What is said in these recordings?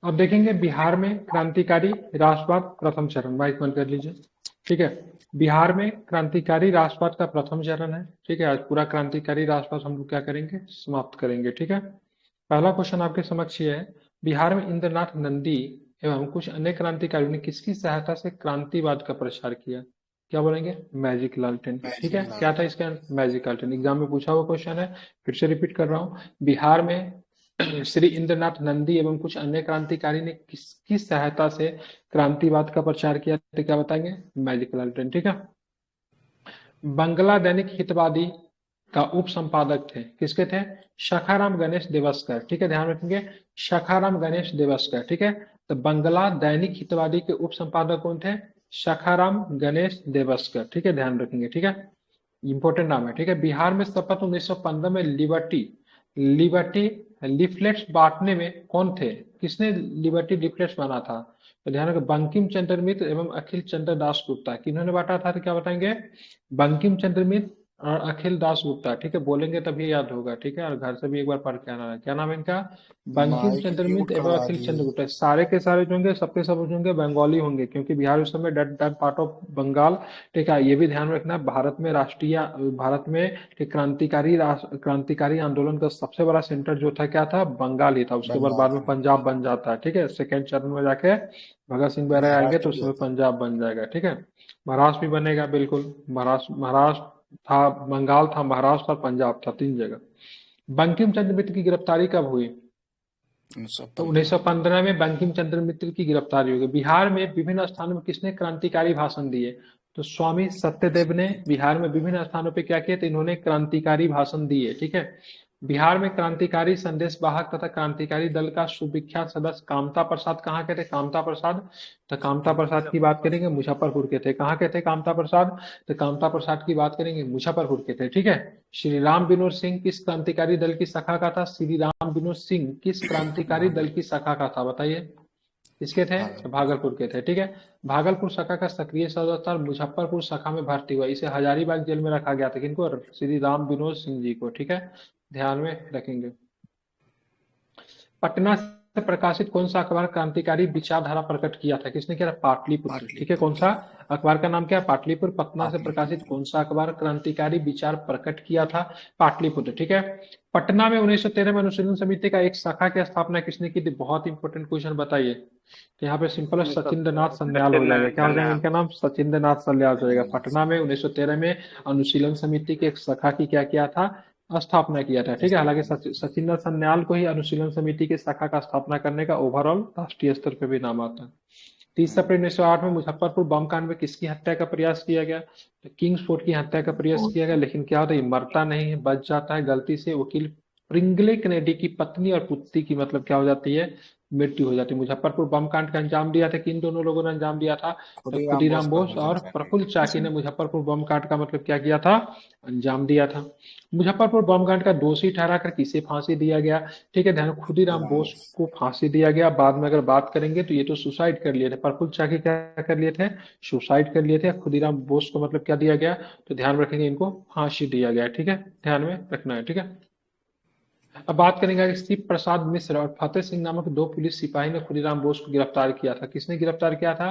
अब देखेंगे बिहार में क्रांतिकारी राष्ट्रवाद प्रथम चरण, माइक बंद कर लीजिए। ठीक है, बिहार में क्रांतिकारी राष्ट्रवाद का प्रथम चरण है। ठीक है, आज पूरा क्रांतिकारी राष्ट्रवाद हम लोग क्या करेंगे, समाप्त करेंगे। ठीक है, पहला क्वेश्चन आपके समक्ष ये है, बिहार में इंद्रनाथ नंदी एवं कुछ अन्य क्रांतिकारियों ने किसकी सहायता से क्रांतिवाद का प्रचार किया? क्या बोलेंगे, मैजिक लालटेन। ठीक है, मैजिक क्या था लालटेन। इसका, मैजिक लालटेन। एग्जाम में पूछा हुआ क्वेश्चन है, फिर से रिपीट कर रहा हूँ। बिहार में श्री इंद्रनाथ नंदी एवं कुछ अन्य क्रांतिकारी ने किसकी सहायता से क्रांतिवाद का प्रचार किया, तो क्या बताएंगे, मैजिक लालटेन। ठीक है, बंगला दैनिक हितवादी का उप संपादक थे, किसके थे, शाखाराम गणेश देवस्कर। ठीक है, ध्यान रखेंगे, शाखाराम गणेश देवस्कर। ठीक है, तो बंगला दैनिक हितवादी के उप संपादक कौन थे, शाखाराम गणेश देवस्कर। ठीक है, ध्यान रखेंगे। ठीक है, इंपॉर्टेंट नाम है। ठीक है, बिहार में शपथ 1915 में लिबर्टी लिबर्टी लिफलेट्स बांटने में कौन थे, किसने लिबर्टी लिफलेट्स बना था, तो ध्यान रखें, बंकिम चंद्र मित्र एवं अखिल चंद्र दास गुप्ता। किन्होंने बांटा था, तो क्या बताएंगे, बंकिम चंद्र मित्र और अखिल दास गुप्ता। ठीक है, बोलेंगे तभी याद होगा। ठीक है, और घर से भी एक बार पढ़ के आना है। क्या नाम है इनका, बंकिम माइक चंद्र म्यूट मित्र एवं करवा अखिल चंद्र दीजिए। गुप्ता। सारे के सारे जो होंगे, सबके सब जो होंगे बंगाली होंगे, क्योंकि बिहार उस समय that that part of Bengal. ठीक है, ये भी ध्यान रखना, भारत में एक क्रांतिकारी आंदोलन का सबसे बड़ा सेंटर जो था, क्या था, बंगाल ही था। उसके बंगाल बाद में था। पंजाब बन जाता है। ठीक है, सेकेंड चरण में जाके भगत सिंह वगैरह आएंगे तो महाराष्ट्र भी उसमें होता है। पंजाब बन जाएगा। ठीक है, महाराष्ट्र भी बनेगा, बिल्कुल। महाराष्ट्र था, बंगाल था, महाराष्ट्र और पंजाब था, तीन जगह। बंकिम चंद्र मित्र की गिरफ्तारी कब हुई, उन्नीस सौ तो पंद्रह 1915 में बंकिम चंद्र मित्र की गिरफ्तारी हो गई। बिहार में विभिन्न स्थानों में किसने क्रांतिकारी भाषण दिए, तो स्वामी सत्यदेव ने बिहार में विभिन्न स्थानों पे क्या किया, तो इन्होंने क्रांतिकारी भाषण दिए। ठीक है, बिहार में क्रांतिकारी संदेश वाहक तथा क्रांतिकारी दल का सुविख्यात सदस्य कामता प्रसाद कहाँ के थे, कामता प्रसाद, तो कामता प्रसाद की बात करेंगे, मुजफ्फरपुर के थे। कहाँ के थे कामता प्रसाद, तो कामता प्रसाद की बात करेंगे, मुजफ्फरपुर के थे। ठीक है, श्री राम विनोद सिंह किस क्रांतिकारी दल की शाखा का था, श्री राम विनोद सिंह किस क्रांतिकारी दल की शाखा का था, बताइए, किसके थे, तो भागलपुर। भागलपुर के थे। ठीक है, भागलपुर शाखा का सक्रिय सदस्य था, मुजफ्फरपुर शाखा में भर्ती हुआ, इसे हजारीबाग जेल में रखा गया था, किनको, श्री राम विनोद सिंह जी को। ठीक है, ध्यान में रखेंगे। पटना से प्रकाशित कौन सा अखबार क्रांतिकारी विचारधारा प्रकट किया था, किसने किया था, पाटलिपुत्र। ठीक है, कौन पाटलिपुत्र। सा अखबार का नाम क्या है, पाटलिपुत्र। पटना से प्रकाशित पाटलिपुत्र। कौन सा अखबार क्रांतिकारी विचार प्रकट किया था, पाटलिपुत्र। ठीक है, पटना में 1913 में अनुशीलन समिति का एक शाखा की स्थापना किसने की थी, बहुत इंपॉर्टेंट क्वेश्चन, बताइए। तो यहाँ पे सिंपल सचिंद्र नाथ सन्याल हो जाएगा। क्या हो जाएगा इनका नाम, सचिंद्र नाथ सन्याल हो जाएगा। पटना में 1913 में अनुशीलन समिति की एक शाखा की क्या किया था, स्थापना किया था। ठीक है, हालांकि सचिंद्र सन्याल को ही अनुशीलन समिति की शाखा का स्थापना करने का ओवरऑल राष्ट्रीय स्तर पे भी नाम आता है। 30 अप्रैल 1908 में मुजफ्फरपुर बम कांड में किसकी हत्या का प्रयास किया गया, तो किंग्सफोर्ड की हत्या का प्रयास किया गया, लेकिन क्या होता है, ये मरता नहीं है, बच जाता है गलती से। वकील प्रिंगले कैनेडी की पत्नी और पुत्री की मतलब क्या हो जाती है, मृत्यु हो जाती है। मुजफ्फरपुर बम कांड का अंजाम दिया था, किन दोनों लोगों ने अंजाम दिया था, तो खुदीराम बोस खुदीराम और बोस और मुजफ्फर चाकी। प्रफुल्ल चाकी ने मुजफ्फरपुर बम कांड का मतलब क्या किया था, अंजाम दिया था। मुजफ्फरपुर बम कांड का दोषी ठहराकर किसे फांसी दिया गया, ठीक है, ध्यान, खुदीराम खुदीराम बोस बोस। को फांसी दिया गया। बाद में अगर बात करेंगे तो ये तो सुसाइड कर लिए थे, प्रफुल्ल चाकी क्या कर लिए थे, सुसाइड कर लिए थे। खुदीराम बोस को मतलब क्या दिया गया, तो ध्यान रखेंगे, इनको फांसी दिया गया। ठीक है, ध्यान में रखना है। ठीक है, अब बात करेंगे कि शिव प्रसाद मिश्र और फतेह सिंह नामक दो पुलिस सिपाही ने खुदीराम बोस को गिरफ्तार किया था, किसने गिरफ्तार किया था,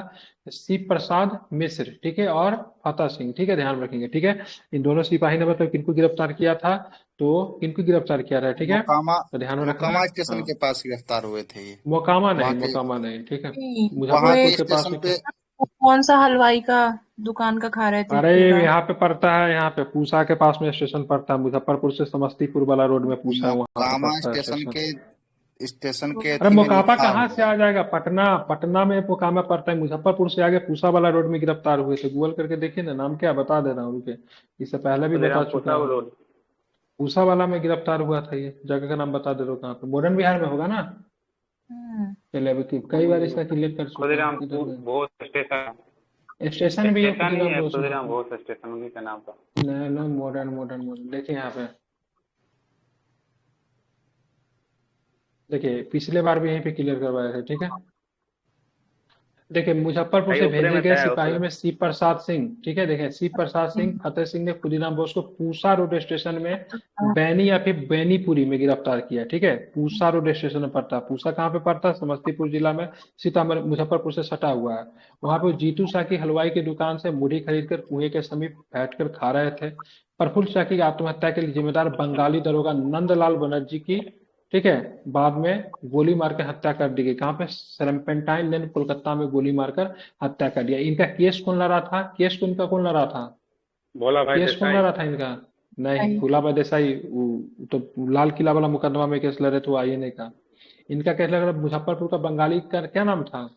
शिव प्रसाद मिश्र। ठीक है, और फतेह सिंह। ठीक है, ध्यान रखेंगे। ठीक है, इन दोनों सिपाही ने मतलब किनको गिरफ्तार किया था, तो किनको गिरफ्तार किया था, ठीक है, मोकामा। तो ध्यान में रखना। मोकामा स्टेशन हाँ, के पास गिरफ्तार हुए थे ये। मोकामा नहीं, वहाँ के मोकामा नहीं। ठीक है, वहाँ मुजफ्फरपुर के के पास स्टेशन ही पे। था। वो कौन सा हलवाई का दुकान का खा रहे थे अरे केला। यहाँ पे पड़ता है, यहाँ पे पूसा के पास में स्टेशन पड़ता है, मुजफ्फरपुर से समस्तीपुर वाला रोड में पूसा है, वहां पे मोकामा पड़ता है स्टेशन स्टेशन। के स्टेशन के अरे अथी में मोकामा लिखा कहाँ से हुआ आ है। जाएगा, पटना, पटना में मोकामा पड़ता है, मुजफ्फरपुर से आगे पूसा वाला रोड में गिरफ्तार हुए थे। गूगल करके देखिए ना, नाम क्या है, बता दे रहा हूँ, रुके, इससे पहले भी बता खुदीराम चुका पोता हूँ। रोड। पूसा वाला में गिरफ्तार हुआ था, ये जगह का नाम बता दे रहा हूँ कहाँ पे, मॉडर्न बिहार में होगा ना। हम्म। चलिए, अभी कई बार इसका क्लियर कर चुका हूँ, खुदीराम किधर बोस स्टेशन। गए, स्टेशन भी है स्टेशन ही खुदीराम है बोस खुदीराम में। बोस स्टेशन, उन्हीं का नाम था। नहीं नो, मॉडर्न मॉडर्न मॉडर्न, देखिए यहाँ पे, देखिए पिछले बार भी यहीं पे क्लियर करवाया था। ठीक है, देखिए मुजफ्फरपुर भाई से ऊपरे भेजे में गए था सिपाहियों ऊपर। में सी प्रसाद सिंह, ठीक है, देखें सी प्रसाद सिंह, फतेह सिंह ने खुदीराम बोस को पूसा रोड स्टेशन में बैनी या फिर बैनीपुरी में गिरफ्तार किया, ठीक है। पूसा रोड स्टेशन में पड़ता है, पूसा कहाँ पे पड़ता है, समस्तीपुर जिला में, सीतामढ़ी मुजफ्फरपुर से सटा हुआ है। वहां पे जीतू साकी हलवाई की दुकान से मुढ़ी खरीद कर कुएं के समीप बैठकर खा रहे थे। प्रफुल्ल साकी की आत्महत्या के लिए जिम्मेदार बंगाली दरोगा नंदलाल बनर्जी की, ठीक है, बाद में गोली मार के हत्या कर दी गई। कहाँ पे, सेरपेंटाइन लेन कोलकाता में गोली मारकर हत्या कर दिया। इनका केस कौन लड़ा था, केस को इनका कौन लड़ा था, भोला भाई केस कौन देसाई। लड़ा था इनका? नहीं, सही। भोला भाई देसाई तो लाल किला वाला मुकदमा में केस लड़े थे, वो आइए नहीं का। इनका केस लग रहा मुजफ्फरपुर का बंगाली का क्या नाम था,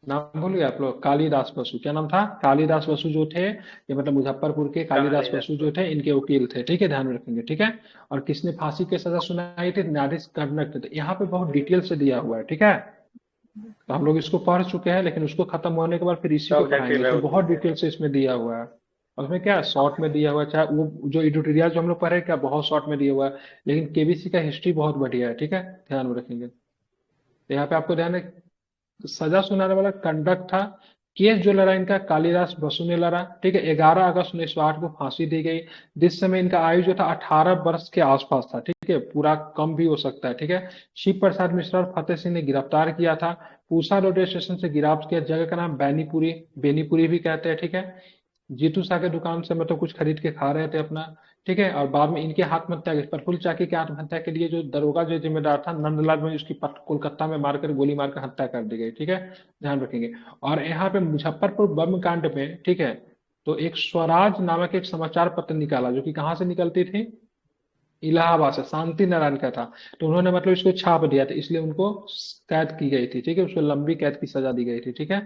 नाम भूल गए आप लोग? कालिदास बसु, क्या नाम था? कालिदास बसु जो थे, ये मतलब मुजफ्फरपुर के कालिदास कालिदास बसु जो थे, बसु। इनके वकील थे, ठीक है, ध्यान में रखेंगे, ठीक है। और किसने फांसी की सजा सुनाई थी? न्यायाधीश कर्नाटक थे। यहाँ पे बहुत डिटेल से दिया हुआ है, ठीक है। तो हम लोग इसको पढ़ चुके हैं, लेकिन उसको खत्म होने के बाद फिर इसी को सब पढ़ाएंगे। डिटेल है इसमें बहुत उसमें। डिटेल से इसमें दिया हुआ है। और उसमें क्या शॉर्ट में दिया हुआ है, चाहे वो जो एडिटोरियल जो हम लोग पढ़े क्या बहुत शॉर्ट में दिया हुआ है, लेकिन केबीसी का हिस्ट्री बहुत बढ़िया है, ठीक है, ध्यान में रखेंगे। तो यहाँ पे आपको ध्यान है, सजा सुनाने वाला कंडक्ट था। केस जो लड़ा इनका कालिदास बसु ने लड़ा, ठीक है। 11 अगस्त 1908 को फांसी दी गई। जिस समय इनका आयु जो था 18 वर्ष के आसपास था, ठीक है, पूरा कम भी हो सकता है, ठीक है। शिव प्रसाद मिश्रा और फतेह सिंह ने गिरफ्तार किया था। पूसा रोड स्टेशन से गिरफ्तार किया, जगह का नाम बैनीपुरी, बेनीपुरी भी कहते हैं, ठीक है। जीतू शाह के दुकान से मतलब कुछ खरीद के खा रहे थे अपना, ठीक है। और बाद में इनके आत्महत्या के, प्रफुल्ल चाकी के आत्महत्या के लिए जो दरोगा जो जिम्मेदार था नंदलाल में, उसकी कोलकाता में मारकर गोली मारकर हत्या कर दी गई, ठीक है, ध्यान रखेंगे। और यहाँ पे मुजफ्फरपुर बम कांड में, ठीक है, तो एक स्वराज नामक एक समाचार पत्र निकाला, जो कि कहाँ से निकलती थी, इलाहाबाद से, शांति नारायण का था। तो उन्होंने मतलब इसको छाप दिया था, इसलिए उनको कैद की गई थी, ठीक है, उसको लंबी कैद की सजा दी गई थी, ठीक है।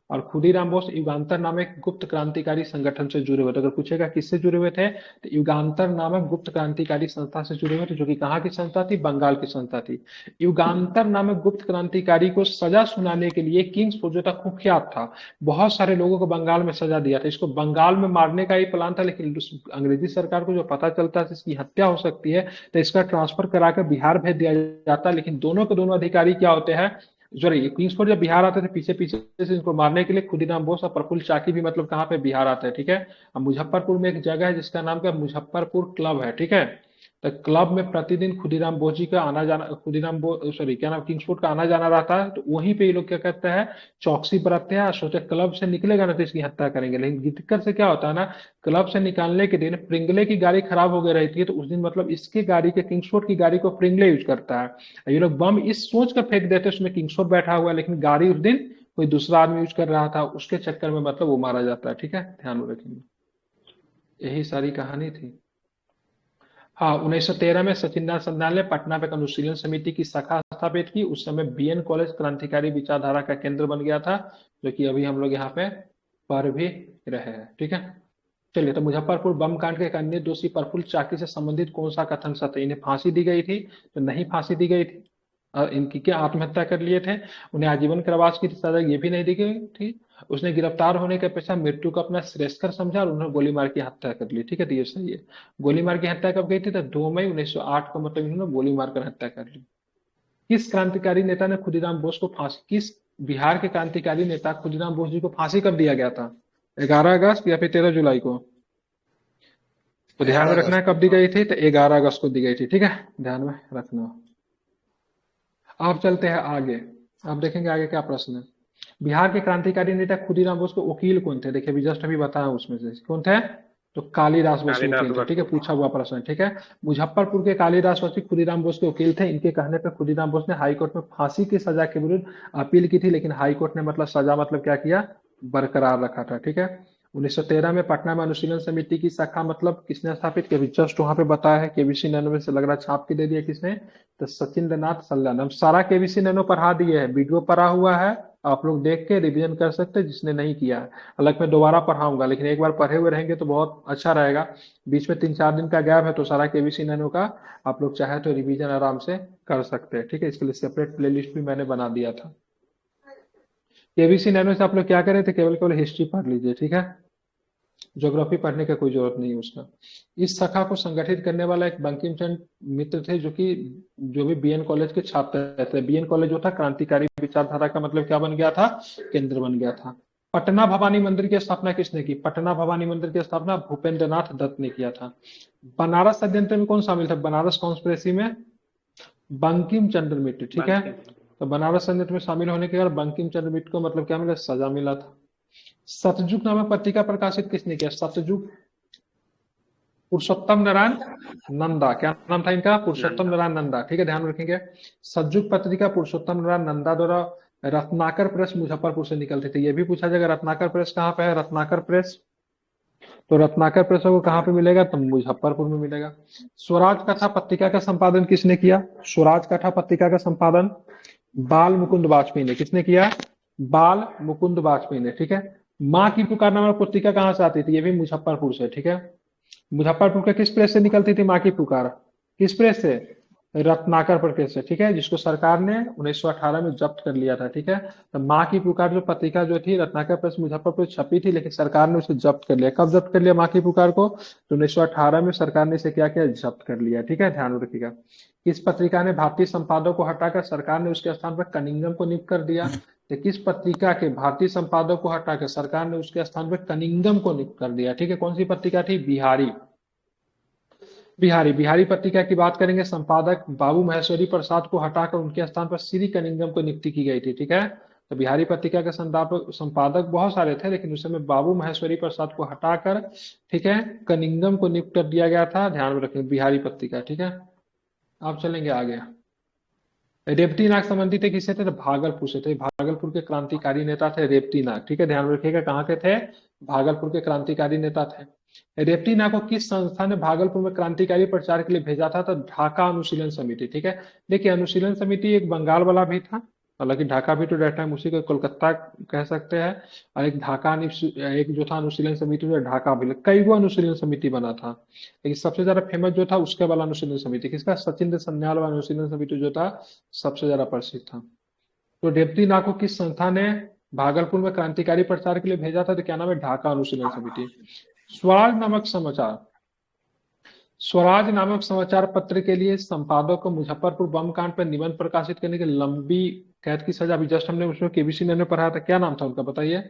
और खुदीराम बोस युगांतर नामक गुप्त क्रांतिकारी संगठन से जुड़े हुए थे। अगर पूछेगा किससे जुड़े हुए थे, तो युगांतर नामक गुप्त क्रांतिकारी संस्था से जुड़े हुए थे, जो कि कहाँ की संस्था थी, बंगाल की संस्था थी। युगांतर नामक गुप्त क्रांतिकारी को सजा सुनाने के लिए किंग्स फॉर जो था कुख्यात था, बहुत सारे लोगों को बंगाल में सजा दिया था। इसको बंगाल में मारने का ही प्लान था, लेकिन अंग्रेजी सरकार को जो पता चलता है इसकी हत्या हो सकती है, तो इसका ट्रांसफर कराकर बिहार भेज दिया जाता। लेकिन दोनों के दोनों अधिकारी क्या होते हैं, सॉरी, किंग्सफोर्ड जब बिहार आते थे पीछे पीछे से इनको मारने के लिए, खुदीराम बोस और प्रफुल्ल चाकी भी मतलब कहाँ पे, बिहार आते हैं, ठीक है। अब मुजफ्फरपुर में एक जगह है जिसका नाम क्या, मुजफ्फरपुर क्लब है, ठीक है। तो क्लब में प्रतिदिन खुदीराम बोस जी का आना जाना, खुदीराम बोस, सॉरी क्या नाम, किंग्सफोर्ड का आना जाना रहता है। तो वहीं पे ये लोग क्या करते हैं, चौकसी बरतते हैं, और सोचे क्लब से निकलेगा ना तो इसकी हत्या करेंगे। लेकिन दिक्कत से क्या होता है ना, क्लब से निकालने के दिन प्रिंगले की गाड़ी खराब हो गई रहती है, तो उस दिन मतलब इसकी गाड़ी के, किंग्सफोर्ड की गाड़ी को प्रिंगले यूज करता है। ये लोग बम इस सोच कर फेंक देते उसमें किंग्सफोर्ड बैठा हुआ है, लेकिन गाड़ी उस दिन कोई दूसरा आदमी यूज कर रहा था, उसके चक्कर में मतलब वो मारा जाता है, ठीक है, ध्यान में रखेंगे। यही सारी कहानी थी। हाँ, 1913 में सचिंद्रनाथ संधान ने पटना में एक अनुशीलन समिति की शाखा स्थापित की। उस समय बीएन कॉलेज क्रांतिकारी विचारधारा का केंद्र बन गया था, जो कि अभी हम लोग यहाँ पे पढ़ भी रहे हैं, ठीक है। चलिए, तो मुजफ्फरपुर बम कांड के एक अन्य दोषी प्रफुल्ल चाकी से संबंधित कौन सा कथन सत्य है? इन्हें फांसी दी गई थी, तो नहीं फांसी दी गई थी, इनकी क्या आत्महत्या कर लिए थे। उन्हें आजीवन कारावास की सजा ये भी नहीं दी गई थी। उसने गिरफ्तार होने के पश्चात मृत्यु को अपना श्रेयस्कर समझा और उन्होंने गोली मार की हत्या कर ली, ठीक है, तो ये सही है। गोली मार की हत्या कब गई थी, तो 2 मई 1908 को मतलब इन्होंने गोली मारकर हत्या कर ली। किस क्रांतिकारी नेता ने खुदीराम बोस को फांसी, किस बिहार के क्रांतिकारी नेता खुदीराम बोस जी को फांसी कब दिया गया था, 11 अगस्त या फिर 13 जुलाई को? तो ध्यान में ग्यारह रखना है अगस्त कब दी गई थी, तो 11 अगस्त को दी गई थी, ठीक है, ध्यान में रखना। अब चलते हैं आगे। अब देखेंगे आगे क्या प्रश्न है। बिहार के क्रांतिकारी नेता खुदीराम बोस के वकील कौन थे? देखिए, अभी जस्ट अभी बताया उसमें से कौन थे, तो कालिदास बसु कालिदास वकील थे, ठीक है, बसु। पूछा हुआ प्रश्न है, ठीक है। मुजफ्फरपुर के कालिदास बसु खुदीराम बोस के वकील थे। इनके कहने पर खुदीराम बोस ने हाईकोर्ट में फांसी की सजा के विरुद्ध अपील की थी, लेकिन हाईकोर्ट ने मतलब सजा मतलब क्या किया, बरकरार रखा था, ठीक है। 1913 में पटना में अनुशीलन समिति की शाखा मतलब किसने स्थापित की, अभी जस्ट वहां पे बताया है, केबीसी नैनो में से लग रहा छाप के दे दिया किसने, तो सचिंद्र नाथ सल्यान। हम सारा केबीसी नैनो पढ़ा दिए है, वीडियो पढ़ा हुआ है, आप लोग देख के रिवीजन कर सकते हैं जिसने नहीं किया है। हालांकि मैं दोबारा पढ़ाऊंगा, लेकिन एक बार पढ़े हुए रहेंगे तो बहुत अच्छा रहेगा। बीच में 3-4 दिन का गैप है, तो सारा केबीसी नैनो का आप लोग चाहे तो रिवीजन आराम से कर सकते हैं, ठीक है। इसके लिए सेपरेट प्लेलिस्ट भी मैंने बना दिया था। केबीसी नैनो से आप लोग क्या करें थे, केवल केवल हिस्ट्री पढ़ लीजिए, ठीक है। ज्योग्राफी पढ़ने की कोई जरूरत नहीं है उसका। इस शाखा को संगठित करने वाला एक बंकिम चंद्र मित्र थे, जो भी बीएन कॉलेज के छात्र थे। बीएन कॉलेज जो था क्रांतिकारी विचारधारा का मतलब क्या बन गया था, केंद्र बन गया था। पटना भवानी मंदिर की स्थापना किसने की? पटना भवानी मंदिर की स्थापना भूपेंद्र नाथ दत्त ने किया था। बनारस षड्यंत्र में कौन शामिल था? बनारस कॉन्स्पिरेसी में बंकिम चंद्र मित्र, ठीक है। तो बनारस षड्यंत्र में शामिल होने के बाद बंकिम चंद्र मित्र को मतलब क्या मिला? सजा मिला था। सतयुग नामक पत्रिका प्रकाशित किसने किया? सतयुग पुरुषोत्तम नारायण नंदा। क्या नाम था इनका? पुरुषोत्तम नारायण नंदा, ठीक है, ध्यान रखेंगे। सतयुग पत्रिका पुरुषोत्तम नारायण नंदा द्वारा रत्नाकर प्रेस मुजफ्फरपुर से निकलती थी। ये भी पूछा जाएगा रत्नाकर प्रेस कहाँ पे है? रत्नाकर प्रेस, तो रत्नाकर प्रेस को कहाँ पे मिलेगा? तो मुजफ्फरपुर में मिलेगा। स्वराज कथा पत्रिका का संपादन किसने किया? स्वराज कथा पत्रिका का संपादन बाल मुकुंद वाजपेयी ने। किसने किया? बाल मुकुंद वाजपेयी ने, ठीक है। माँ की पुकार नामक पत्रिका कहाँ से आती थी? ये भी मुजफ्फरपुर से, ठीक है। मुजफ्फरपुर के किस प्रेस से निकलती थी माँ की पुकार? किस प्रेस से? रत्नाकर प्रेस से, ठीक है, जिसको सरकार ने 1918 में जब्त कर लिया था, ठीक है। तो माँ की पुकार जो पत्रिका जो थी रत्नाकर प्रेस मुजफ्फरपुर छपी थी, लेकिन सरकार ने उसे जब्त कर लिया। कब जब्त कर लिया माँ की पुकार को? तो 1918 में सरकार ने इसे क्या किया? जब्त कर लिया, ठीक है, ध्यान रखिएगा। किस पत्रिका ने भारतीय संपादक को हटाकर सरकार ने उसके स्थान पर कनिंगम को नियुक्त कर दिया? तो किस पत्रिका के भारतीय संपादक को हटाकर सरकार ने उसके स्थान पर कनिंगम को नियुक्त कर दिया? ठीक है, कौन सी पत्रिका थी? बिहारी। बिहारी पत्रिका की बात करेंगे। संपादक बाबू महेश्वरी प्रसाद को हटाकर उनके स्थान पर श्री कनिंगम को नियुक्ति की गई थी, ठीक है। तो बिहारी पत्रिका के संपादक बहुत सारे थे, लेकिन उस समय बाबू महेश्वरी प्रसाद को हटाकर, ठीक है, कनिंगम को नियुक्त कर दिया गया था। ध्यान में रखें, बिहारी पत्रिका, ठीक है। अब चलेंगे आगे। रेवती नाग संबंधित थे किससे थे? तो भागलपुर से थे। भागलपुर के क्रांतिकारी नेता थे रेवती नाग, ठीक है, ध्यान में रखिएगा। कहाँ के थे? भागलपुर के क्रांतिकारी नेता थे। रेवती नाग को किस संस्था ने भागलपुर में क्रांतिकारी प्रचार के लिए भेजा था? तो ढाका अनुशीलन समिति, ठीक है। देखिए, अनुशीलन समिति एक बंगाल वाला भी था, हालांकि ढाका भी तो डेट टाइम उसी को कोलकाता कह सकते हैं, और एक ढाका एक जो था अनुशीलन समिति जो ढाका भी, कई गो अनुशीलन समिति बना था, लेकिन सबसे ज्यादा फेमस जो था उसके वाला अनुशीलन समिति किसका? सचिंद्र सन्याल वाला अनुशीलन समिति जो था सबसे ज्यादा प्रसिद्ध था। तो रेवती नाग को किस संस्था ने भागलपुर में क्रांतिकारी प्रचार के लिए भेजा था? तो क्या नाम है? ढाका अनुशीलन समिति। स्वराज नामक समाचार पत्र के लिए संपादक को मुजफ्फरपुर बम कांड पर निबंध प्रकाशित करने की लंबी कैद की सजा, अभी जस्ट हमने उसमें केबीसी ने पढ़ा था, क्या नाम था उनका बताइए?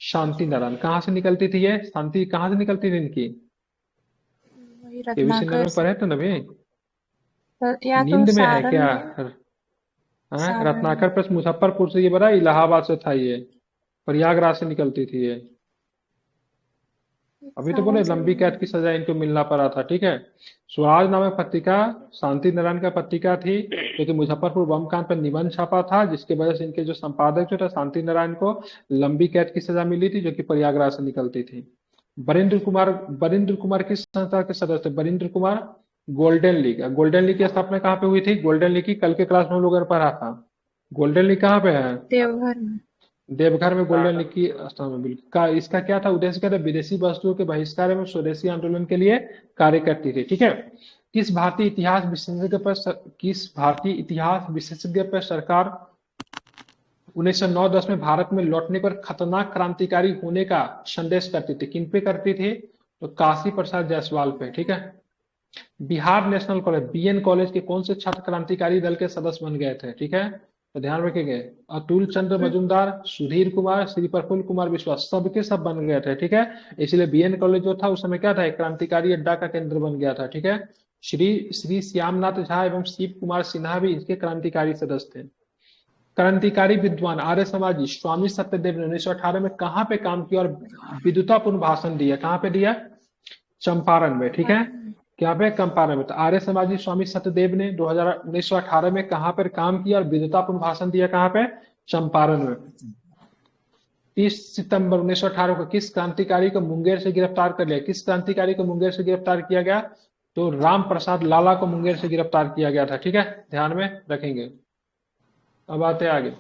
शांति नारायण। कहाँ से निकलती थी ये शांति? कहाँ से निकलती थी इनकी? वही केबीसी ने रत्नाकर पढ़े थे ना भी? या तो नींद में है सारण क्या? में। हाँ, रत्नाकर प्रेस मुजफ्फरपुर से, ये बड़ा इलाहाबाद से था, ये प्रयागराज से निकलती थी ये। अभी तो बोले लंबी कैद की सजा इनको मिलना पड़ा था, ठीक है। स्वराज नामक पत्रिका शांति नारायण का पत्रिका थी, क्योंकि मुजफ्फरपुर बम कांड पर निबंध छापा था, जिसके वजह से इनके जो संपादक जो था शांति नारायण को लंबी कैद की सजा मिली थी, जो कि प्रयागराज से निकलती थी। बरिंद्र कुमार किस संस्था के सदस्य थे? Barindra Kumar Golden League. Golden League की स्थापना कहाँ पे हुई थी? गोल्डन लीग की कल के क्लास में हम लोगों ने पढ़ा था। गोल्डन लीग कहाँ पे है? देवघर में। देवघर में गोल्डन लीग की स्थापना बिल्कुल का। इसका क्या था उद्देश्य? क्या था? विदेशी वस्तुओं के बहिष्कार एवं स्वदेशी आंदोलन के लिए कार्य करती थी, ठीक है। किस भारतीय इतिहास विशेषज्ञ पर सरकार 1909-10 में भारत में लौटने पर खतरनाक क्रांतिकारी होने का संदेश करती थी? किन पे करती थी? तो काशी प्रसाद जायसवाल पे, ठीक है। Bihar national college BN college के कौन से छात्र क्रांतिकारी दल के सदस्य बन गए थे? ठीक है, तो ध्यान रखेंगे। अतुल चंद्र मजूमदार, सुधीर कुमार, श्री प्रफुल्ल कुमार विश्वास, सबके सब बन गए थे, ठीक है। इसलिए बीएन कॉलेज जो था उस समय क्या था? एक क्रांतिकारी अड्डा का केंद्र बन गया था, ठीक है। श्री श्यामनाथ झा एवं शिव कुमार सिन्हा भी इसके क्रांतिकारी सदस्य थे। क्रांतिकारी विद्वान आर्य समाजी स्वामी सत्यदेव ने 1918 में कहाँ पे काम किया और विद्वतापूर्ण भाषण दिया? कहाँ पे दिया? चंपारण में, ठीक है। क्या पे? चंपारण में। तो आर्य समाजी स्वामी सत्यदेव ने 1918 में कहाँ पर काम किया और विद्वतापूर्ण भाषण दिया? कहाँ पे? चंपारण में। 30 सितंबर 1918 को किस क्रांतिकारी को मुंगेर से गिरफ्तार कर लिया? किस क्रांतिकारी को मुंगेर से गिरफ्तार किया गया? तो राम प्रसाद लाला को मुंगेर से गिरफ्तार किया गया था, ठीक है, ध्यान में रखेंगे। अब आते हैं आगे,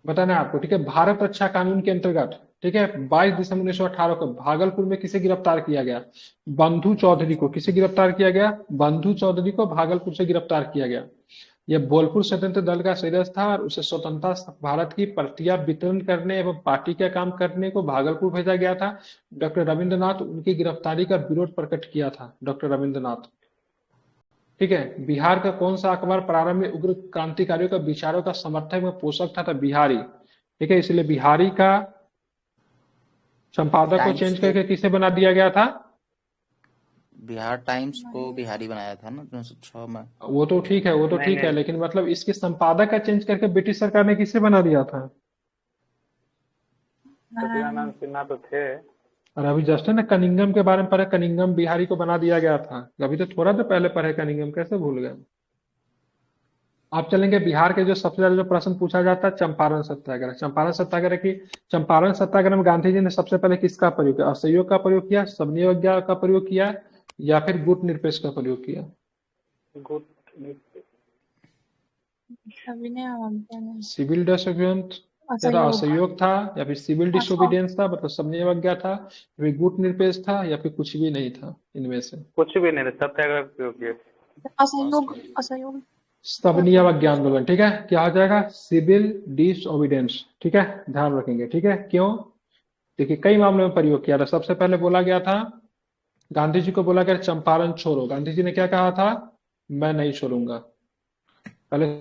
बताना है आपको, ठीक है। भारत रक्षा कानून के अंतर्गत, ठीक है, 22 दिसंबर 1918 को भागलपुर में किसे गिरफ्तार किया गया? बंधु चौधरी को। किसे गिरफ्तार किया गया? बंधु चौधरी को भागलपुर से गिरफ्तार किया गया। यह बोलपुर स्वतंत्र दल का सदस्य था और उसे स्वतंत्रता भारत की प्रतियां वितरण करने एवं पार्टी का काम करने को भागलपुर भेजा गया था। डॉक्टर रविंद्रनाथ उनकी गिरफ्तारी का विरोध प्रकट किया था, डॉक्टर रविंद्रनाथ। ठीक है। बिहार का कौन सा अखबार प्रारंभ में उग्र क्रांतिकारियों का विचारों का समर्थक व पोषक था? बिहारी। ठीक है, इसलिए बिहारी का संपादक को टाइम्स चेंज के करके किसे बना दिया गया था? बिहार टाइम्स को बिहारी बनाया था ना 1906 में। वो तो ठीक है, वो तो नहीं ठीक है, नहीं, लेकिन मतलब इसके संपादक का चेंज करके ब्रिटिश सरकार ने किसे बना दिया था? सत्यानंद सिन्हा तो थे। और अभी जस्ट है ना कनिंगम के बारे में पढ़े, कनिंगम बिहारी को बना दिया गया था। अभी तो थोड़ा देर पहले पढ़े कनिंगम, कैसे भूल गए? आप चलेंगे बिहार के जो सबसे ज्यादा जो प्रश्न पूछा जाता है, चंपारण सत्याग्रह। चंपारण सत्याग्रह में गांधी जी ने सबसे पहले किसका प्रयोग किया? असहयोग का प्रयोग किया, सबनी अवज्ञा का प्रयोग किया, या फिर गुट निरपेक्ष का प्रयोग किया? गुट सभी ने अवज्ञा नहीं। सिविल डिसोबिडियंस या तो असहयोग। असहयोग था, या फिर सिविल डिसोबीडियंस था, मतलब सबनी अवज्ञा था, या फिर गुट निरपेक्ष था, या फिर कुछ भी नहीं था इनमें से? कुछ भी नहीं, सत्याग्रह का प्रयोग किए। असहयोग। असहयोग। सबनी अवज्ञा आंदोलन। ठीक है, क्या हो जाएगा? Civil disobedience. ठीक है, ध्यान रखेंगे। ठीक है, क्यों? देखिए कई मामलों में प्रयोग किया था। सबसे पहले बोला गया था, गांधी जी को बोला गया चंपारण छोड़ो। गांधी जी ने क्या कहा था? मैं नहीं छोड़ूंगा। पहले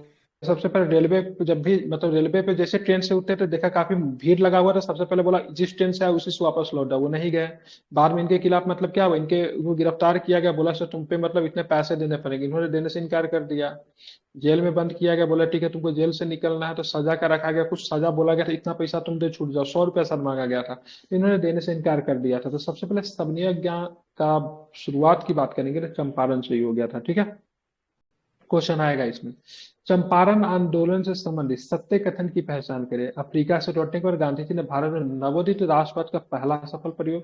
सबसे पहले रेलवे पे जब भी मतलब रेलवे पे जैसे ट्रेन से उतरे थे, देखा काफी भीड़ लगा हुआ था, सबसे पहले बोला जिस ट्रेन से आए उसी से वापस लौट जाओ। वो नहीं गए। बाद में इनके खिलाफ मतलब क्या हुआ, उनको गिरफ्तार किया गया। बोला सर तुम पे मतलब इतने पैसे देने पड़ेंगे। इन्होंने देने से इनकार कर दिया। जेल में बंद किया गया। बोला ठीक है तुमको जेल से निकलना है तो सजा का रखा गया, कुछ सजा बोला गया था, इतना पैसा तुम दे छूट जाओ, 100 रुपया सर मांगा गया था। इन्होंने देने से इनकार कर दिया था। तो सबसे पहले सबनी अवज्ञा का शुरुआत की बात करेंगे तो चंपारण से ही हो गया था। ठीक है, क्वेश्चन आएगा इसमें। चंपारण आंदोलन से संबंधित सत्य कथन की पहचान करें। अफ्रीका से लौटने के बाद गांधी जी ने भारत में नवोदित राष्ट्रवाद का पहला सफल प्रयोग।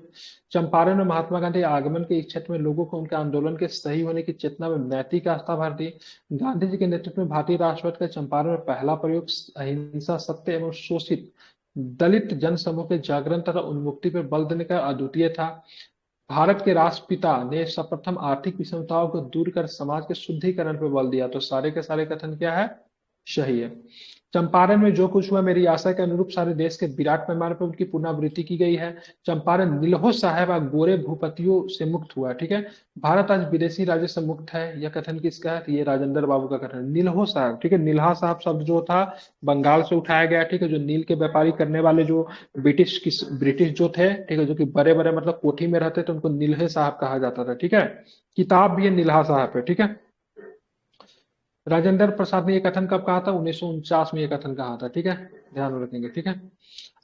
चंपारण में महात्मा गांधी आगमन के इच्छा में लोगों को उनके आंदोलन के सही होने की चेतना में नैतिक आस्था भर दी। गांधी जी के नेतृत्व में भारतीय राष्ट्रवाद का चंपारण में पहला प्रयोग अहिंसा, सत्य एवं शोषित दलित जन समूह के जागरण तथा उन्मुक्ति पर बल देने का अद्वितीय था। भारत के राष्ट्रपिता ने सर्वप्रथम आर्थिक विषमताओं को दूर कर समाज के शुद्धिकरण पर बल दिया। तो सारे के सारे कथन क्या है? सही है। चंपारण में जो कुछ हुआ मेरी आशा के अनुरूप सारे देश के विराट पैमाने पर उनकी पुनरावृत्ति की गई है। चंपारण नीलहो साहब और गोरे भूपतियों से मुक्त हुआ। ठीक है, भारत आज विदेशी राज्य से मुक्त है। यह कथन किसका है? तो ये राजेंद्र बाबू का कथन। नीलहो साहब। ठीक है, नीलहा साहब शब्द जो था बंगाल से उठाया गया। ठीक है, जो नील के व्यापारी करने वाले जो ब्रिटिश जो थे, ठीक है, जो कि बड़े बड़े मतलब कोठी में रहते थे, उनको नीलहे साहब कहा जाता था। ठीक है, किताब भी है नीलहा साहब पे। ठीक है, राजेंद्र प्रसाद ने यह कथन कब कहा था? 1949 में यह कथन कहा था। ठीक है, ध्यान में रखेंगे। ठीक है,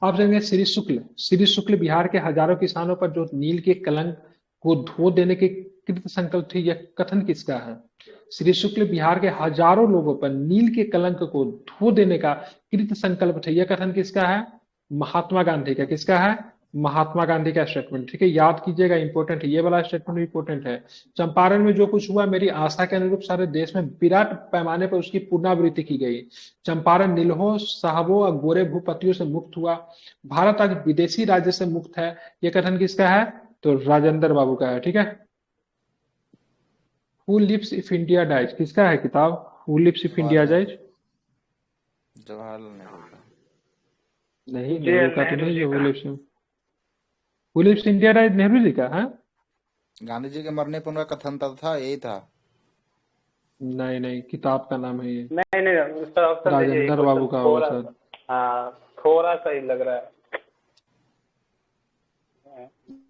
आप जानेंगे श्री शुक्ल। श्री शुक्ल बिहार के हजारों किसानों पर जो नील के कलंक को धो देने के कृत संकल्प थी, यह कथन किसका है? श्री शुक्ल बिहार के हजारों लोगों पर नील के कलंक को धो देने का कृत संकल्प था। यह कथन किसका है? महात्मा गांधी का। किसका है? महात्मा गांधी का स्टेटमेंट। ठीक है, याद कीजिएगा, इंपॉर्टेंट है ये वाला स्टेटमेंट, इंपॉर्टेंट है। चंपारण में जो कुछ हुआ मेरी आशा के अनुरूप सारे देश में विराट पैमाने पर उसकी पुनरावृत्ति की गई। चंपारण नीलहो साहबों और गोरे भूपतियों से मुक्त हुआ। भारत आज विदेशी राज्य से मुक्त है। यह कथन किसका है? तो राजेंद्र बाबू का है। ठीक है, who lives if India dies किसका है किताब? Who lives if India dies? Jawaharlal Nehru का। नहीं, नेहरू का तो नहीं है। Who lives India dies Nehru ji का है। गांधी जी के मरने पर उनका कथन था, यही था। नहीं नहीं, किताब का नाम है ये। नहीं नहीं, उसका ऑप्शन दीजिए। राजेंद्र बाबू का होगा सर। हाँ, थोड़ा सा ही लग रहा है।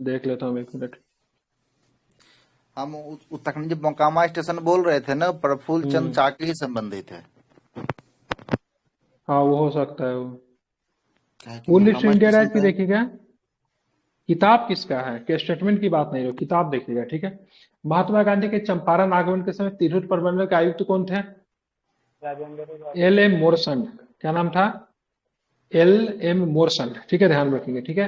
देख लेता हूँ, एक मिनट। हम तखनी जब मोकामा स्टेशन बोल रहे थे ना, प्रफुल्ल चंद्र चाकी ही संबंधित है। हाँ, वो हो सकता है। वो कि who lives Mokama India station dies की देखिएगा, किताब किसका है? के स्टेटमेंट की बात नहीं हो, किताब देखिएगा। ठीक है, महात्मा गांधी के चंपारण आगमन के समय तिरहुत प्रबंधक आयुक्त कौन थे? LM मोरसंड। क्या नाम था? LM मोरसंड। ठीक है, ध्यान रखेंगे। ठीक है,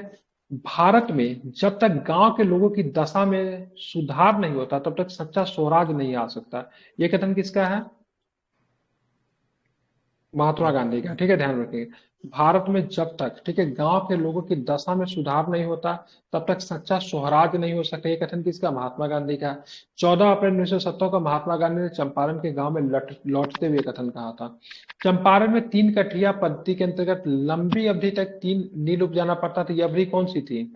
भारत में जब तक गांव के लोगों की दशा में सुधार नहीं होता तब तक सच्चा स्वराज नहीं आ सकता। यह कथन किसका है? महात्मा गांधी का, ठीक है, ध्यान रखिए। भारत में जब तक, ठीक है, गांव के लोगों की दशा में सुधार नहीं होता, तब तक सच्चा स्वराज नहीं हो सकता। ये कथन किसका? महात्मा गांधी का। 14 अप्रैल 1970 को महात्मा गांधी ने चंपारण के गांव में लौटते हुए कथन कहा था। चंपारण में 3 कठिया पद्धति के अंतर्गत लंबी अवधि तक 3 नील उपजाना पड़ता था। ये अवधि कौन सी थी?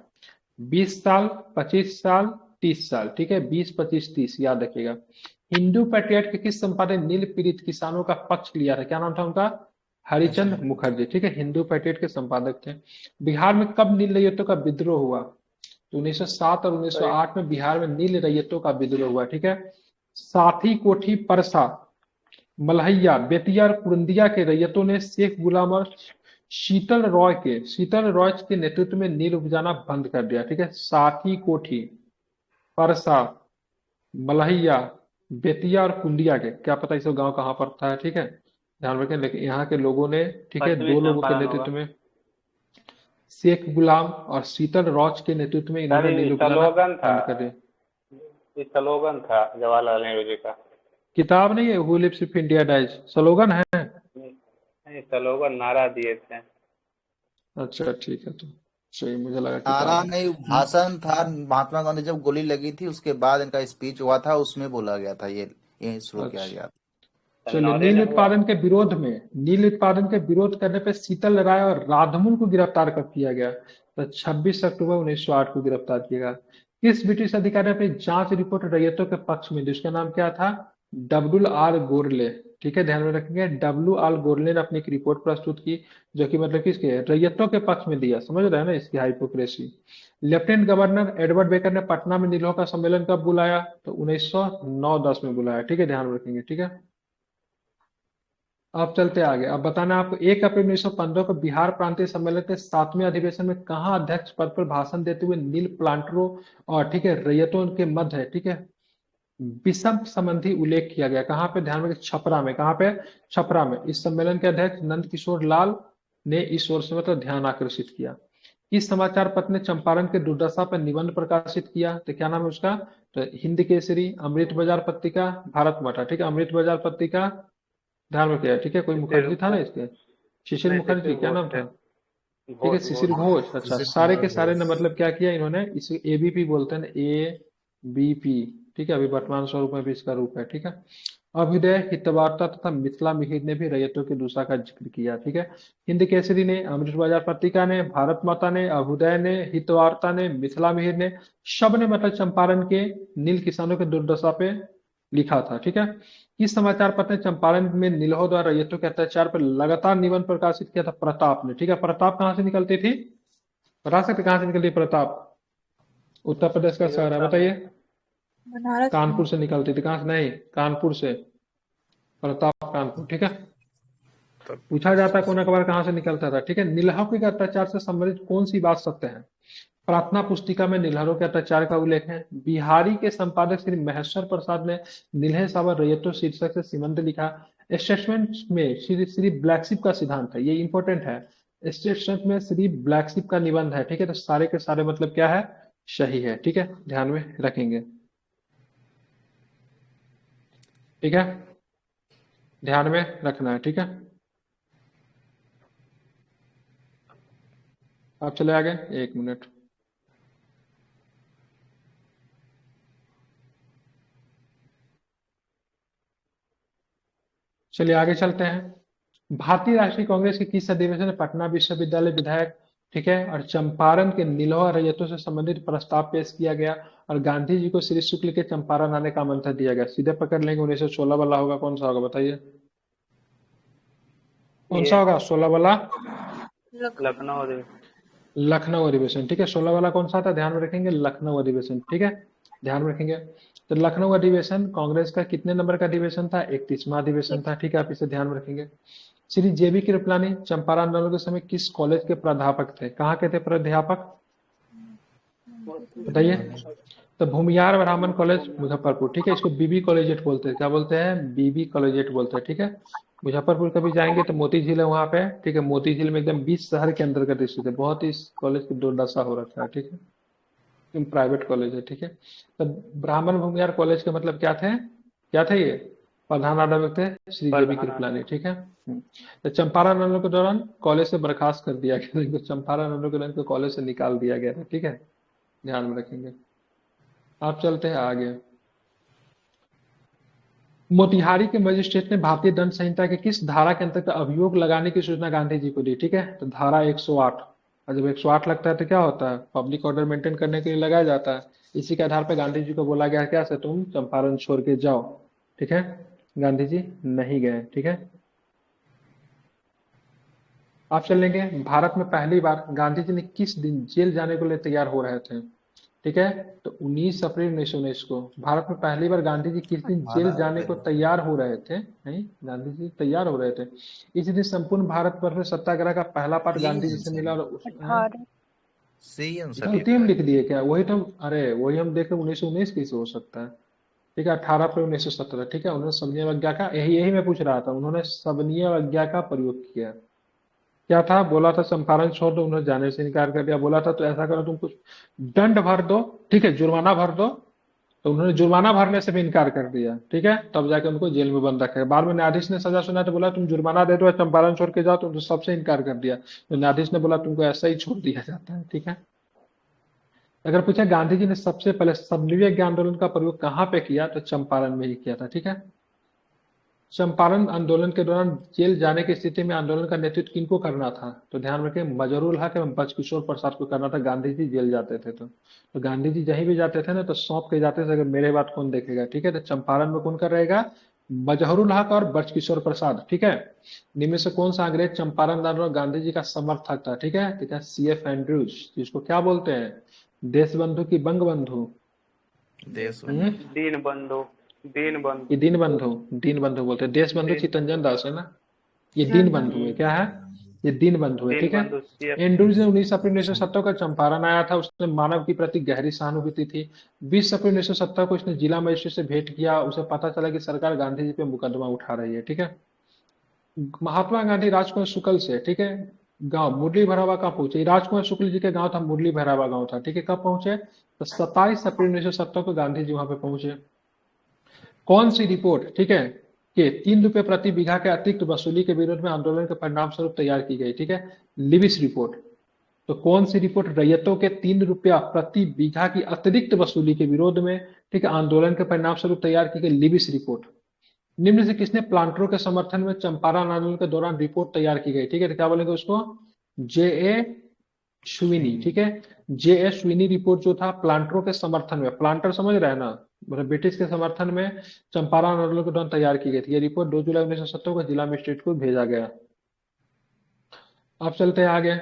20 साल, 25 साल, 30 साल, ठीक है, 20, 25, 30, याद रखिएगा। हिंदू पैट्रियट के किस संपादक ने नील पीड़ित किसानों का पक्ष लिया था? क्या नाम था उनका? हरिचंद मुखर्जी, ठीक है, हिंदू पैट्रियट के संपादक थे। बिहार में कब नील रैयतों का विद्रोह हुआ? तो 1907 और 1908 में बिहार में नील रैयतों का विद्रोह हुआ, ठीक है। साथी, कोठी, परसा, मलहैया, बेतिया और कुरंदिया के रैयतों ने शेख गुलाम और शीतल रॉय के नेतृत्व में नील उपजाना बंद कर दिया, ठीक है। साथी, कोठी, परसा, मलहैया, बेतिया और कुंडिया के, क्या पता इस गांव कहाँ पड़ता है, ठीक है, ध्यान रखें। लेकिन यहाँ के लोगों ने, ठीक है, पश्चिमी 2 लोगों के चंपारण होगा। नेतृत्व में, शेख गुलाम और शीतल रॉच के नेतृत्व में, सर इन्होंने ये नील उपजाना स्लोगन था, बंद कर दिया। ये स्लोगन था जवाहरलाल नेहरू जी का। किताब नहीं है who lives if India dies, slogan है। नहीं, स्लोगन नारा दिए थे। अच्छा ठीक है, तो सही, मुझे लगा नारा किताब है। नहीं, भाषण था। महात्मा गांधी जब गोली लगी थी उसके बाद इनका स्पीच हुआ था, उसमें बोला गया था, ये शुरू किया अच्छा गया था। चलिए, सन्नौरे में हुआ। नील उत्पादन के विरोध करने पर शीतल राय और राधमुन को गिरफ्तार कब किया गया? तो 26 अक्टूबर 1908 को गिरफ्तार किया गया। किस ब्रिटिश अधिकारी ने अपनी जांच रिपोर्ट रैयतों के पक्ष में दी? उसका नाम क्या था? WR गोरले, ठीक है, ध्यान में रखेंगे। WR गोरले ने अपनी एक रिपोर्ट प्रस्तुत की, जो कि मतलब किसके? रैयतों के पक्ष में दिया। समझ रहे हैं ना इसकी hypocrisy. Lieutenant governor Edward baker ने पटना में नीलों का सम्मेलन कब बुलाया? तो 1909-10 में बुलाया, ठीक है, ध्यान में रखेंगे, ठीक है। अब चलते आगे। अब बताना आपको, 1 अप्रैल 1915 को बिहार प्रांतीय सम्मेलन के 7वें अधिवेशन में कहाँ अध्यक्ष पद पर भाषण देते हुए नील प्लांटरों और, ठीक है, रैयतों के मध्य, ठीक है, विषम संबंधी उल्लेख किया गया? कहाँ पे? ध्यान में, छपरा में। कहाँ पे? छपरा में। इस सम्मेलन के अध्यक्ष नंद किशोर लाल ने इस ओर से मतलब ध्यान आकर्षित किया। इस समाचार पत्र ने चंपारण के दुर्दशा पर निबंध प्रकाशित किया, तो क्या नाम है उसका? तो हिंद केसरी, अमृत बाजार पत्रिका, भारत माता, ठीक है, अमृत बाजार पत्रिका, ध्यान में किया, ठीक है। कोई शिशिर मुखर्जी था ना इसके? शिशिर नहीं, मुखर्जी, शिशिर क्या घोष नाम थे। था? ठीक है, शिशिर घोष। अच्छा, जैसे सारे के कुमार सारे ने घोष। मतलब क्या किया इन्होंने? इसे ABP बोलते हैं, ABP, ठीक है, अभी वर्तमान स्वरूप में भी इसका रूप है, ठीक है। अभ्युदय, हितवार्ता तथा मिथिला मिहिर ने भी रैयतों की दुर्दशा का जिक्र किया, ठीक है। हिंद केसरी ने, अमृत बाजार पत्रिका ने, भारत माता ने, अभ्युदय ने, हितवार्ता ने, मिथिला मिहिर ने, सब ने मतलब चंपारण के नील किसानों की दुर्दशा पे लिखा था, ठीक है। इस समाचार पत्र ने चंपारण में नीलों द्वारा रैयतों के अत्याचार पर लगातार निबंध प्रकाशित किया था। प्रताप ने, ठीक है, प्रताप कहाँ से निकलती थी? बता सकते कहाँ से निकलती है प्रताप? उत्तर प्रदेश का शहर है, हिरोशिमा में। बताइए। बनारस में। कानपुर से निकलती थी। कहाँ से? नहीं, कानपुर से। प्रताप कानपुर, ठीक है। पूछा जाता है कौन अखबार कहाँ से निकलता था, ठीक है। निलहों के अत्याचार से संबंधित कौन सी बात सत्य है? प्रार्थना पुस्तिका में निलहरों के अत्याचार का उल्लेख है। बिहारी के संपादक श्री महेश्वर प्रसाद ने निलहे सावर रैयतों शीर्षक से निबंध लिखा। स्टेटमेंट में श्री ब्लैकशिप का सिद्धांत है, ये इंपॉर्टेंट है। स्टेटमेंट में श्री ब्लैकशिप का निबंध है, ठीक है। तो सारे के सारे मतलब क्या है? सही है, ठीक है, ध्यान में रखेंगे, ठीक है, ध्यान में रखना है, ठीक है। आप चले आगे, 1 मिनट। चलिए आगे चलते हैं। भारतीय राष्ट्रीय कांग्रेस के किस अधिवेशन में पटना विश्वविद्यालय विधायक, ठीक है, और चंपारण के नीलवा रैयतों से संबंधित प्रस्ताव पेश किया गया और गांधी जी को श्री शुक्ल के चंपारण आने का आमंत्रण दिया गया? सीधे पकड़ लेंगे, 1916 वाला होगा। कौन सा होगा बताइए? कौन सा ये होगा? 16 वाला? लखनऊ अधिवेशन। लखनऊ अधिवेशन, ठीक है। 16 वाला कौन सा था? ध्यान में रखेंगे, लखनऊ अधिवेशन, ठीक है, ध्यान में रखेंगे। तो लखनऊ अधिवेशन कांग्रेस का कितने नंबर का अधिवेशन था? 31वां अधिवेशन था, ठीक है, आप इसे ध्यान में रखेंगे। श्री JB कृपलानी चंपारण आंदोलन के समय किस कॉलेज के प्राध्यापक थे? कहाँ के थे प्राध्यापक? बताइए। तो भूमियार ब्राह्मण कॉलेज, मुजफ्फरपुर, ठीक है। इसको BB कॉलेजिएट बोलते हैं। क्या बोलते हैं? BB कॉलेजिएट बोलते हैं, ठीक है। मुजफ्फरपुर कभी जाएंगे तो मोती झील है वहां पे, ठीक है। मोती झील में एकदम 20 शहर के अंतर्गत स्थित है। बहुत ही इस कॉलेज की दुर्दशा हो रखा है, ठीक है, तुम प्राइवेट कॉलेज है, ठीक है। तो ब्राह्मण भूमियार कॉलेज के मतलब क्या थे? क्या थे ये? प्रधान अध्यापक थे श्री जेबी प्रधान कृपलानी, ठीक है। तो चंपारण आंदोलन के दौरान कॉलेज से बर्खास्त कर दिया गया, इनको चंपारण आंदोलन के दौरान इनको कॉलेज से निकाल दिया गया था, ठीक है, ध्यान में रखेंगे। आप चलते हैं आगे। मोतिहारी के मजिस्ट्रेट ने भारतीय दंड संहिता के किस धारा के अंतर्गत अभियोग लगाने की सूचना गांधी जी को दी, ठीक है, तो धारा 108। और जब 108 लगता है तो क्या होता है, पब्लिक ऑर्डर मेंटेन करने के लिए लगाया जाता है। इसी के आधार पर गांधी जी को बोला गया क्या से तुम चंपारण छोड़ के जाओ, ठीक है। गांधी जी नहीं गए, ठीक है। आप चलेंगे, भारत में पहली बार गांधी जी ने किस दिन जेल जाने को लिए तैयार हो रहे थे, ठीक है, तो 19 अप्रैल 1919 को। भारत में पहली बार गांधी जी किस दिन जेल जाने को तैयार हो रहे थे, नहीं, गांधी जी तैयार हो रहे थे। इसी दिन संपूर्ण भारत पर में सत्याग्रह का पहला पाठ गांधी जी से मिला। और 18 सही आंसर गलती हम लिख दिए क्या, वही तो, अरे वही हम देख रहे 1919 कैसे हो सकता है, ठीक है, 18 अप्रैल 1917, ठीक है। उन्होंने सबनीय अवज्ञा का, यही मैं पूछ रहा था, उन्होंने सबनीय अवज्ञा का प्रयोग किया। क्या था, बोला था चंपारण छोड़ दो, उन्होंने जाने से इनकार कर दिया। बोला था तो ऐसा करो तुम कुछ दंड भर दो, ठीक है, जुर्माना भर दो, तो उन्होंने जुर्माना भरने से भी इनकार कर दिया, ठीक है। तब जाके उनको जेल में बंद रखा। बाद में न्यायाधीश ने सजा सुना तो बोला तुम जुर्माना दे दो या चंपारण छोड़ के जाओ, तो सबसे इनकार कर दिया। तो न्यायाधीश ने बोला तुमको ऐसा ही छोड़ दिया जाता है, ठीक है। अगर पूछा गांधी जी ने सबसे पहले सबनीय आंदोलन का प्रयोग कहाँ पे किया, तो चंपारण में ही किया था, ठीक है। चंपारण आंदोलन के दौरान जेल जाने की स्थिति में आंदोलन का नेतृत्व किनको करना था, तो ध्यान रखें मजरूल हक एवं बचकिशोर प्रसाद को करना था। गांधी जी जेल जाते थे तो गांधी जी जहीं भी जाते थे ना तो सौंप के जाते थे, अगर मेरे बात कौन देखेगा, ठीक है। तो चंपारण में कौन कर रहेगा, मजहरूल हक और बचकिशोर प्रसाद, ठीक है। निम्न में से कौन सा अंग्रेज चंपारण आंदोलन गांधी जी का समर्थक था, ठीक है, ठीक है, CF एंड्रूज, जिसको क्या बोलते हैं, देश बंधु की बंग बंधु, देश दीन बंधु, दीन बंधु, ये दीन बंधु बोलते हैं। देश बंधु चित्तरंजन दास है ना, ये दीन बंधु है, क्या है, ये दीन बंधु है, दीन ठीक है। बंधु CF एंड्रूज ने 19 अप्रैल 1970 का चंपारण आया था, उसने मानव की प्रति गहरी सहानुभूति थी। 20 अप्रैल 1970 को इसने जिला मजिस्ट्रेट से भेंट किया, उसे पता चला कि सरकार गांधी जी पे मुकदमा उठा रही है, ठीक है। महात्मा गांधी राजकुमार शुक्ल से, ठीक है, गांव मुरली भरावा कहाँ पहुंचे, राजकुमार शुक्ल जी के गांव था मुरली भरावा गांव था, ठीक है। कब पहुंचे, तो 27 अप्रैल 1970 को गांधी जी वहां पे पहुंचे। कौन सी रिपोर्ट, ठीक है, कि 3 रुपए प्रति बीघा के अतिरिक्त वसूली के विरोध में आंदोलन के परिणाम स्वरूप तैयार की गई, ठीक है, लिविस रिपोर्ट। तो कौन सी रिपोर्ट, रैयतों के 3 रुपया प्रति बीघा की अतिरिक्त वसूली के विरोध में, ठीक है, आंदोलन के परिणाम स्वरूप तैयार की गई लिविस रिपोर्ट। निम्न से किसने प्लांटरों के समर्थन में चंपारण आंदोलन के दौरान रिपोर्ट तैयार की गई, ठीक है, तो क्या बोलेंगे उसको, JA स्वीनी, ठीक है। JA स्वीनी रिपोर्ट जो था प्लांटरों के समर्थन में, प्लांटर समझ रहे हैं ना, मतलब ब्रिटिश के समर्थन में चंपारण आंदोलन के दौरान तैयार की गई थी। ये रिपोर्ट 2 जुलाई 1970 को जिला मजिस्ट्रेट को भेजा गया। अब चलते हैं आगे।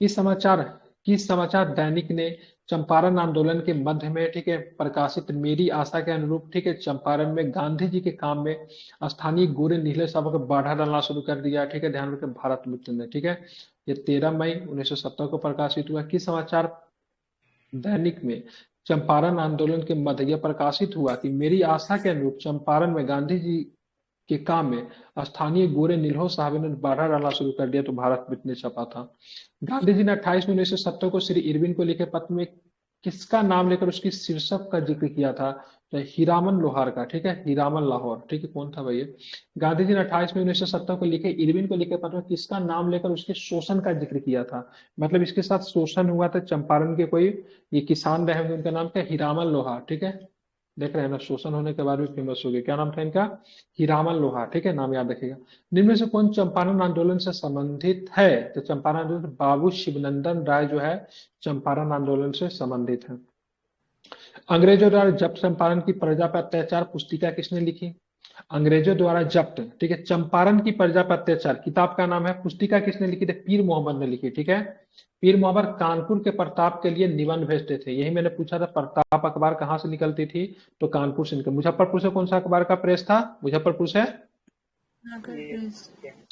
किस समाचार दैनिक ने चंपारण आंदोलन के मध्य में, ठीक है, प्रकाशित मेरी आशा के अनुरूप, ठीक है, चंपारण में गांधी जी के काम में स्थानीय गोरे नीले सबक बाधा डालना शुरू कर दिया, ठीक है, ध्यान रखें, भारत मित्र ने, ठीक है। ये 13 मई 1970 को प्रकाशित हुआ। किस समाचार दैनिक में चंपारण आंदोलन के मध्य यह प्रकाशित हुआ कि मेरी आशा के अनुरूप चंपारण में गांधी जी के काम में स्थानीय गोरे नील्हो साहब ने बाधा डालना शुरू कर दिया, तो भारत मित्र ने छपा था। गांधी जी ने 28 मई 1970 को श्री इरविन को लिखे पत्र में किसका नाम लेकर उसकी शीर्षक का जिक्र किया था, तो हीरामन लोहार का, ठीक है, हीरामन लाहौर, ठीक है, कौन था भैया। गांधी जी ने 28 मई 1970 को लिखे इरविन को लिखे पत्र में किसका नाम लेकर उसके शोषण का जिक्र किया था, मतलब इसके साथ शोषण हुआ था चंपारण के कोई ये किसान रहे होंगे, उनका नाम क्या, हीरामन लोहार, ठीक है। देख रहे हैं ना, शोषण होने के बाद भी फेमस हो गए, क्या नाम था इनका, हीरामन लोहार, ठीक है, नाम याद रखिएगा। निम्न में से कौन चंपारण आंदोलन से संबंधित है, तो चंपारण आंदोलन बाबू शिवनंदन राय जो है चंपारण आंदोलन से संबंधित है। अंग्रेजों द्वारा जब्त चंपारण की प्रजा पर अत्याचार पुस्तिका किसने लिखी, अंग्रेजों द्वारा जब्त, ठीक है, चंपारण की प्रजा पर अत्याचार, किताब का नाम है, पुस्तिका किसने लिखी थी, पीर मोहम्मद ने लिखी, ठीक है। पीर मोहम्मद कानपुर के प्रताप के लिए निबंध भेजते थे, यही मैंने पूछा था, प्रताप अखबार कहाँ से निकलती थी, तो कानपुर से निकल। मुजफ्फरपुर से कौन सा अखबार का प्रेस था, मुजफ्फरपुर से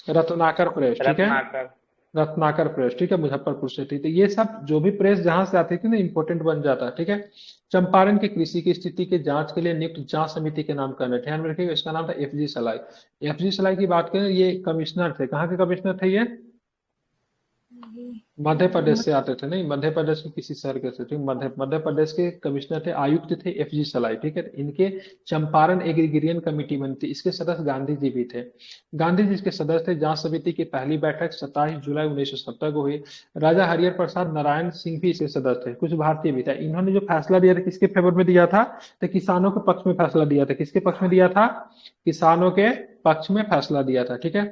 रत्नाकर प्रेस, ठीक है, रत्नाकर, रत्नाकर प्रेस, ठीक है, मुजफ्फरपुर से थी। तो ये सब जो भी प्रेस जहां से आती थी ना इंपोर्टेंट बन जाता, ठीक है। चंपारण की कृषि की स्थिति के जांच के लिए नियुक्त जांच समिति के नाम करना, ध्यान में रखिएगा, इसका नाम था FG सलाई। FG सलाई की बात करें, ये कमिश्नर थे, कहाँ के कमिश्नर थे ये, मध्य प्रदेश से आते थे, नहीं मध्य प्रदेश के किसी शहर के थे, ठीक, मध्य प्रदेश के कमिश्नर थे, आयुक्त थे एफजी सलाई, ठीक है। इनके चंपारण एग्रीगेरियन कमेटी बनी थी, इसके सदस्य गांधी जी भी थे। गांधी जी इसके सदस्य थे। जांच समिति की पहली बैठक 27 जुलाई 1970 को हुई। राजा हरिहर प्रसाद नारायण सिंह भी इसके सदस्य थे, कुछ भारतीय भी थे। इन्होंने जो फैसला दिया था किसके फेवर में दिया था, तो किसानों के पक्ष में फैसला दिया था। किसके पक्ष में दिया था, किसानों के पक्ष में फैसला दिया था, ठीक है।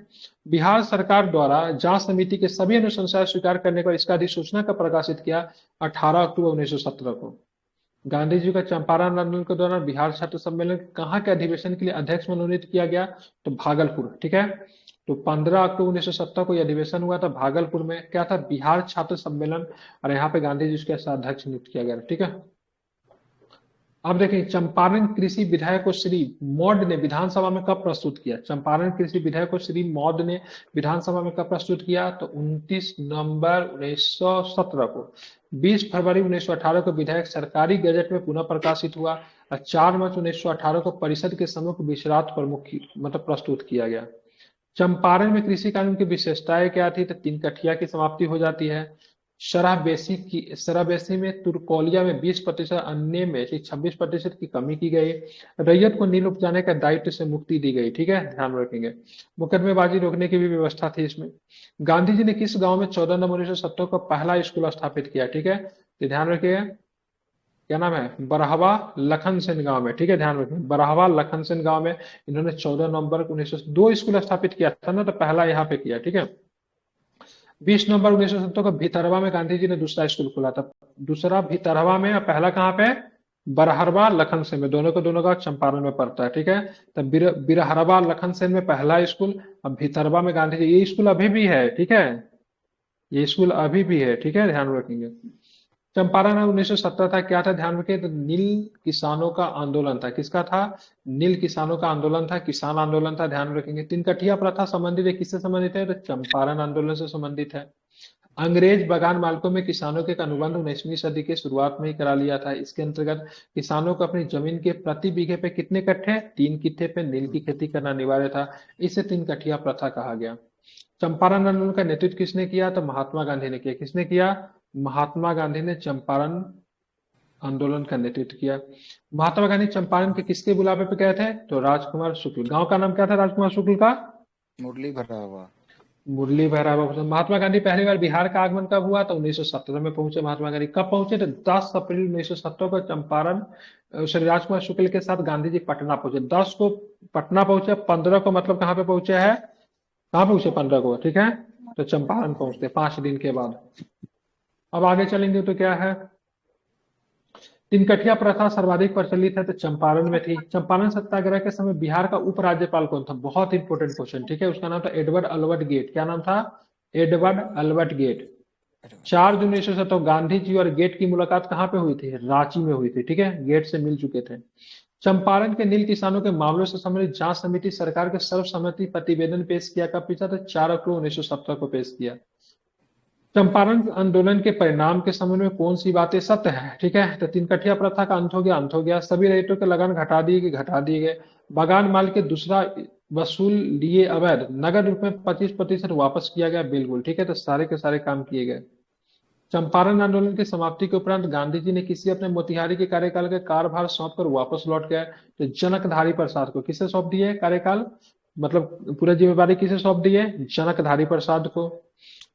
बिहार सरकार द्वारा जांच समिति के सभी अनुशंसाएं स्वीकार करने पर इसका अधिसूचना का प्रकाशित किया 18 अक्टूबर 1917 को। गांधी जी का चंपारण आंदोलन के दौरान बिहार छात्र सम्मेलन कहाँ के अधिवेशन के लिए अध्यक्ष मनोनीत किया गया, तो भागलपुर, ठीक है। तो 15 अक्टूबर 1970 को यह अधिवेशन हुआ था भागलपुर में, क्या था, बिहार छात्र सम्मेलन, और यहाँ पे गांधी जी उसके अध्यक्ष नियुक्त किया गया, ठीक है। अब देखिए, चंपारण कृषि विधेयक को श्री मौर्य ने विधानसभा में कब प्रस्तुत किया। चंपारण कृषि विधेयक को श्री मौर्य ने विधानसभा में कब प्रस्तुत किया, तो 29 नवंबर 1917 को। 20 फरवरी 1918 को विधेयक सरकारी गजट में पुनः प्रकाशित हुआ और 4 मार्च 1918 को परिषद के सम्मुख विश्रांत प्रमुख मतलब प्रस्तुत किया गया। चंपारण में कृषि कानून की विशेषताएं क्या थी, तो 3 कठिया की समाप्ति हो जाती है। शराबेसी में तुर्कोलिया में 20%, अन्य में 26% की कमी की गई। रैयत को नील उपजाने का दायित्व से मुक्ति दी गई, ठीक है, ध्यान रखेंगे। मुकदमेबाजी रोकने की भी व्यवस्था थी इसमें। गांधी जी ने किस गांव में 14 नवंबर 1970 को पहला स्कूल स्थापित किया, ठीक है, तो ध्यान रखिएगा, क्या नाम है, बरहवा लखन सेन गांव में, ठीक है, ध्यान रखिए, बरहवा लखन सेन गांव में इन्होंने 14 नवंबर 1902 स्कूल स्थापित किया था ना, तो पहला यहाँ पे किया, ठीक है। 20 नवंबर 1970 को भितरवा में गांधी जी ने दूसरा स्कूल खोला था। दूसरा भितरवा में, और पहला कहाँ पे, बरहरवा लखन सेन में, दोनों को दोनों का चंपारण में पड़ता है, ठीक है। तो बिरहरवा लखन सेन में पहला स्कूल, अब भितरवा में गांधी जी, ये स्कूल अभी भी है, ठीक है, ये स्कूल अभी भी है, ठीक है, ध्यान रखेंगे। चंपारण 1917 था, क्या था, ध्यान रखिए, तो नील किसानों का आंदोलन था। किसका था, नील किसानों का आंदोलन था, किसान आंदोलन था, ध्यान रखेंगे। 3 कठिया प्रथा संबंधित है, किससे संबंधित है, तो चंपारण आंदोलन से संबंधित है। अंग्रेज बगान मालिकों में किसानों के एक अनुबंध 19वीं सदी के शुरुआत में ही करा लिया था। इसके अंतर्गत किसानों को अपनी जमीन के प्रति बीघे पे कितने कट्ठे, 3 कट्ठे पे नील की खेती करना अनिवार्य था। इसे 3 कठिया प्रथा कहा गया। चंपारण आंदोलन का नेतृत्व किसने किया, तो महात्मा गांधी ने किया। किसने किया, महात्मा गांधी ने चंपारण आंदोलन का नेतृत्व किया। महात्मा गांधी चंपारण के किसके बुलावे पे गए थे, तो राजकुमार शुक्ल। गांव का नाम क्या था राजकुमार शुक्ल का, मुरली भरा हुआ। मुरली भैरव। महात्मा गांधी पहली बार बिहार का आगमन कब हुआ, तो 1917 में पहुंचे महात्मा गांधी। कब पहुंचे, तो 10 अप्रैल 1917 को चंपारण श्री राजकुमार शुक्ल के साथ गांधी जी पटना पहुंचे। 10 को पटना पहुंचे, 15 को मतलब कहाँ पे पहुंचे है, कहाँ पहुंचे 15 को, ठीक है, तो चंपारण पहुंचते 5 दिन के बाद। अब आगे चलेंगे तो क्या है, 3 कठिया प्रथा सर्वाधिक प्रचलित है, तो चंपारण में थी। चंपारण सत्याग्रह के समय बिहार का उपराज्यपाल कौन था, बहुत इंपॉर्टेंट क्वेश्चन, ठीक है, उसका नाम था एडवर्ड अल्बर्ट गेट। क्या नाम था, एडवर्ड अल्बर्ट गेट। 4 जून 1917 गांधी जी और गेट की मुलाकात कहाँ पे हुई थी, रांची में हुई थी, ठीक है, गेट से मिल चुके थे। चंपारण के नील किसानों के मामलों से संबंधित जांच समिति सरकार के सर्वसम्मति प्रतिवेदन पेश किया, कब पीछा था, 4 अक्टूबर 1917 को पेश किया। चंपारण आंदोलन के परिणाम के संबंध में कौन सी बातें सत्य है, ठीक है, तो 3 कठिया प्रथा का अंत हो गया, अंत हो गया। सभी रेटों के लगान घटा दिए गए, घटा दिए गए। बगान माल के दूसरा वसूल लिए अवैध नगद रूप में 25% वापस किया गया, बिल्कुल, ठीक है, तो सारे के सारे काम किए गए। चंपारण आंदोलन की समाप्ति के उपरांत गांधी जी ने किसी अपने मोतिहारी के कार्यकाल के कार्यभार सौंपकर वापस लौट गए, तो जनकधारी प्रसाद को। किसे सौंप दिए कार्यकाल, मतलब पूरा जिम्मेवारी किसे सौंप दिए, जनकधारी प्रसाद को।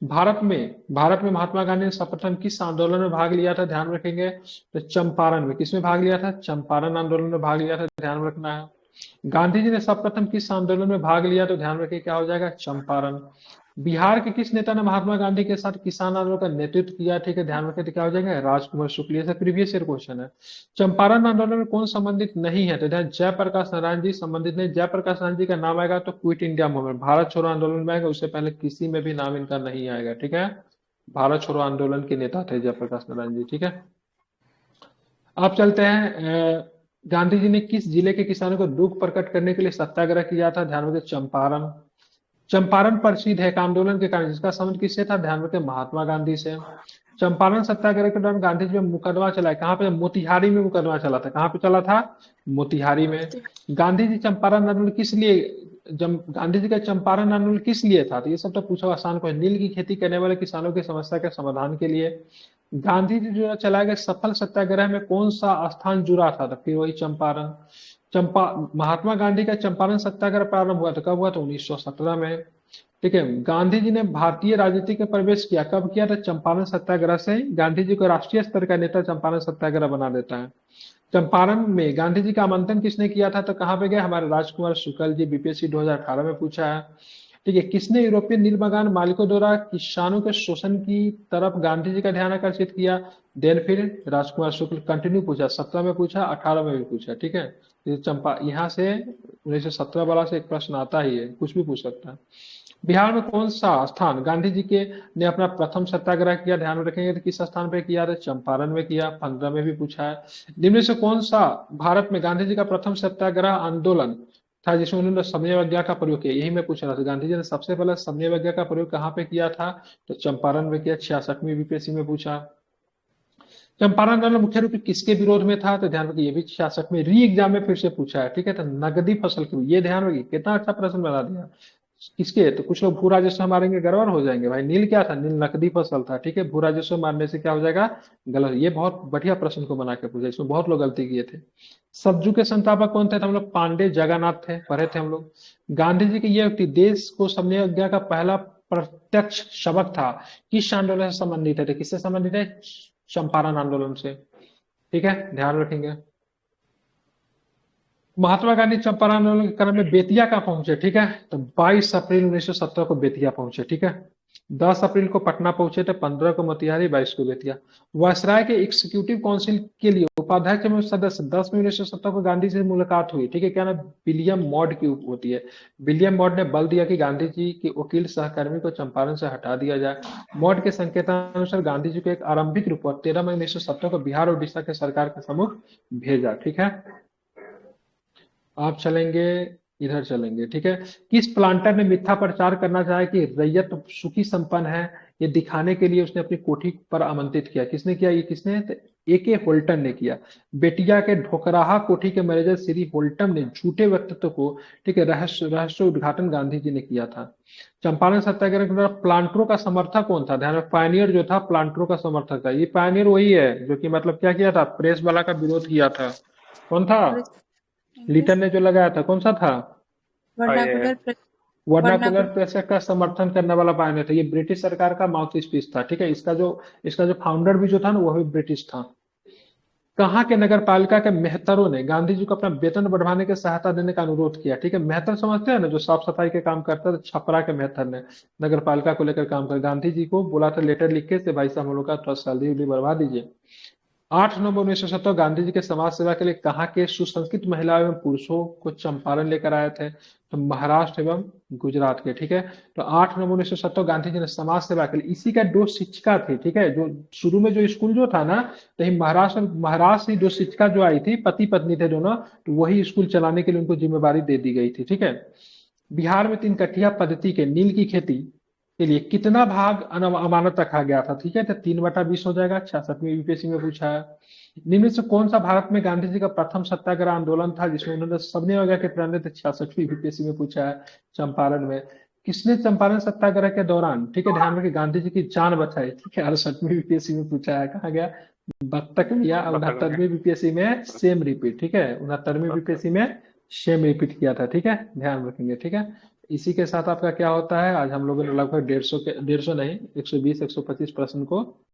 भारत में महात्मा गांधी ने सर्वप्रथम किस आंदोलन में भाग लिया था, ध्यान रखेंगे, तो चंपारण में। किसमें भाग लिया था, चंपारण आंदोलन में भाग लिया था, ध्यान रखना है। गांधी जी ने सर्वप्रथम किस आंदोलन में भाग लिया, तो ध्यान रखिए क्या हो जाएगा, चंपारण। बिहार के किस नेता ने महात्मा गांधी के साथ किसान आंदोलन का नेतृत्व किया, ठीक है, ध्यान रखें, तो क्या हो जाएगा, राजकुमार शुक्ल। ये प्रीवियस ईयर क्वेश्चन है। चंपारण आंदोलन में कौन संबंधित नहीं है, तो ध्यान, जयप्रकाश नारायण जी संबंधित नहीं। जयप्रकाश नारायण जी का नाम आएगा तो क्विट इंडिया मूवमेंट, भारत छोड़ो आंदोलन में आएगा, उससे पहले किसी में भी नाम इनका नहीं आएगा, ठीक है। भारत छोड़ो आंदोलन के नेता थे जयप्रकाश नारायण जी, ठीक है। अब चलते हैं, गांधी जी ने किस जिले के किसानों को दुख प्रकट करने के लिए सत्याग्रह किया था, ध्यान रखें, चंपारण। चंपारण प्रसिद्ध है एक आंदोलन के कारण, जिसका संबंध किससे था, ध्यान रखें, महात्मा गांधी से। चंपारण सत्याग्रह के दौरान गांधी जी में मुकदमा चला, कहाँ पे, मोतिहारी में मुकदमा चला था। कहाँ पे चला था, मोतिहारी में। गांधी जी चंपारण आंदोलन किस लिए गांधी जी का चंपारण आंदोलन किस लिए था? तो ये सब तो पूछा हुआ आसान क्वेश्चन। नील की खेती करने वाले किसानों की समस्या के समाधान के लिए। गांधी जी जो चलाए गए सफल सत्याग्रह में कौन सा स्थान जुड़ा था? तो फिर वही चंपारण। महात्मा गांधी का चंपारण सत्याग्रह प्रारंभ हुआ था, कब हुआ? तो 1917 में। ठीक है। गांधी जी ने भारतीय राजनीति में प्रवेश किया, कब किया था? चंपारण सत्याग्रह से ही गांधी जी को राष्ट्रीय स्तर का नेता चंपारण सत्याग्रह बना देता है। चंपारण में गांधी जी का आमंत्रण किसने किया था? तो कहाँ पे गए? हमारे राजकुमार शुक्ल जी, बीपीएससी 2018 में पूछा है। ठीक है। किसने यूरोपीय नील बागान मालिकों द्वारा किसानों के शोषण की तरफ गांधी जी का ध्यान आकर्षित किया? देन फिर राजकुमार शुक्ल। कंटिन्यू पूछा, 17 में पूछा, 18 में भी पूछा। ठीक है। ये चंपा यहाँ से 1917 वाला से एक प्रश्न आता ही है, कुछ भी पूछ सकता है। बिहार में कौन सा स्थान गांधी जी के ने अपना प्रथम सत्याग्रह किया? ध्यान में रखेंगे तो किस स्थान पे किया था? चंपारण में किया, 15 में भी पूछा है। निम्न से कौन सा भारत में गांधी जी का प्रथम सत्याग्रह आंदोलन था जिसमें उन्होंने समन्वय का प्रयोग किया? यही मैं पूछ रहा था, गांधी जी ने सबसे पहले समन्वय का प्रयोग कहाँ पे किया था? तो चंपारण में किया, 66वीं बीपीएससी में पूछा। चंपारण आंदोलन मुख्य रूप से किसके विरोध में था? तो ध्यान रखिए, ये भी 66 में री एग्जाम में फिर से पूछा है। ठीक है। तो नगदी फसल की, ये ध्यान रखिए, कितना अच्छा प्रश्न बना दिया। किसके? तो कुछ लोग भू राजस्व मारेंगे, गड़बड़ हो जाएंगे भाई। नील क्या था? नील नकदी फसल था। ठीक है। भू राजस्व मारने से क्या हो जाएगा? गलत। ये बहुत बढ़िया प्रश्न को बना के पूछा, इसमें बहुत लोग गलती किए थे। सब्जू के संस्थापक कौन थे? तो हम लोग पांडे जगन्नाथ थे, पढ़े थे हम लोग। गांधी जी की यह व्यक्ति देश को समन्वय का पहला प्रत्यक्ष सबक था, किस आंदोलन से संबंधित है? तो किससे संबंधित है? चंपारण आंदोलन से। ठीक है, ध्यान रखेंगे। महात्मा गांधी चंपारण आंदोलन के क्रम में बेतिया कहाँ पहुंचे? ठीक है। तो 22 अप्रैल 1917 को बेतिया पहुंचे। ठीक है। 10 अप्रैल को पटना पहुंचे थे, 15 को मोतिहारी, 22 को बेतिया। वायसराय के एग्जीक्यूटिव काउंसिल के लिए उपाध्यक्ष में सदस्य 10 में 1917 को गांधी जी से मुलाकात हुई। ठीक है। क्या नाम? विलियम मॉड की होती है। विलियम मॉड ने बल दिया कि गांधी जी के वकील सहकर्मी को चंपारण से हटा दिया जाए। मॉड के संकेतानुसार गांधी जी को एक आरंभिक रिपोर्ट 13 मई 1917 को बिहार और उड़ीसा के सरकार के सम्मुख भेजा। ठीक है। आप चलेंगे, इधर चलेंगे। ठीक है। किस प्लांटर ने मिथ्या प्रचार करना चाहा कि रैयत सुखी संपन्न है, ये दिखाने के लिए उसने अपनी कोठी पर आमंत्रित किया? किसने किया? ये किसने? तो ए.के. होल्टन ने किया। बेटिया के ढोकराहा कोठी के मैनेजर श्री होल्टन ने झूठे व्यक्तित्व को, ठीक है, रहस्य उद्घाटन गांधी जी ने किया था। चंपारण सत्याग्रह के दौरान प्लांटरों का समर्थक कौन था? ध्यान में, पायनियर जो था प्लांटरों का समर्थक था। ये पायनियर वही है जो कि मतलब क्या किया था? प्रेस वाला का विरोध किया था। कौन था? लिटन ने जो लगाया था, कौन सा था? वर्नाकुलर वर्नाकुलर प्रेस का समर्थन करने वाला पायनियर था। ये ब्रिटिश सरकार का माउथ स्पीच था। ठीक है। इसका जो फाउंडर भी जो था ना, वो भी ब्रिटिश था। कहाँ के नगर पालिका के मेहतरों ने गांधी जी को अपना वेतन बढ़वाने की सहायता देने का अनुरोध किया? ठीक है। मेहतर समझते हैं ना, जो साफ सफाई के काम करता था, छपरा के मेहतर ने नगर पालिका को लेकर काम कर गांधी जी को बोला था, लेटर लिख के से भाई साहब हम लोग का थोड़ा सैलरी बढ़वा दीजिए। 8 नवंबर 1917 गांधी जी के समाज सेवा के लिए कहाँ के सुसंस्कृत महिलाओं एवं पुरुषों को चंपारण लेकर आए थे? तो महाराष्ट्र एवं गुजरात के। ठीक है। तो 8 नवंबर 1917 गांधी जी ने समाज सेवा के लिए, इसी का दो शिक्षिका थी। ठीक है। जो शुरू में जो स्कूल जो था ना, तो ही महाराष्ट्र से दो शिक्षिका जो आई थी, पति पत्नी थे दोनों, तो वही स्कूल चलाने के लिए उनको जिम्मेवारी दे दी गई थी। ठीक है। बिहार में 3 कठिया पद्धति के नील की खेती के लिए कितना भाग अमानत रखा गया था? ठीक है। तो 3/20 हो जाएगा। 66वीं यूपीएससी में पूछा है। निम्न से कौन सा भारत में गांधी जी का प्रथम सत्याग्रह आंदोलन था जिसमें उन्होंने सबने वगैरह के प्रेरणा थे? 66वीं यूपीएससी में पूछा है। चंपारण में। किसने चंपारण सत्याग्रह के दौरान, ठीक है, ध्यान रखिए, गांधी जी की जान बचाई? ठीक है। 68वीं यूपीएससी में पूछा है। कहा गया? बत्तख लिया। 69वीं यूपीएससी में सेम रिपीट। ठीक है। 69वीं यूपीएससी में सेम रिपीट किया था। ठीक है, ध्यान रखेंगे। ठीक है। इसी के साथ आपका क्या होता है, आज हम लोगों ने लगभग 150 नहीं, 120 125 प्रश्न को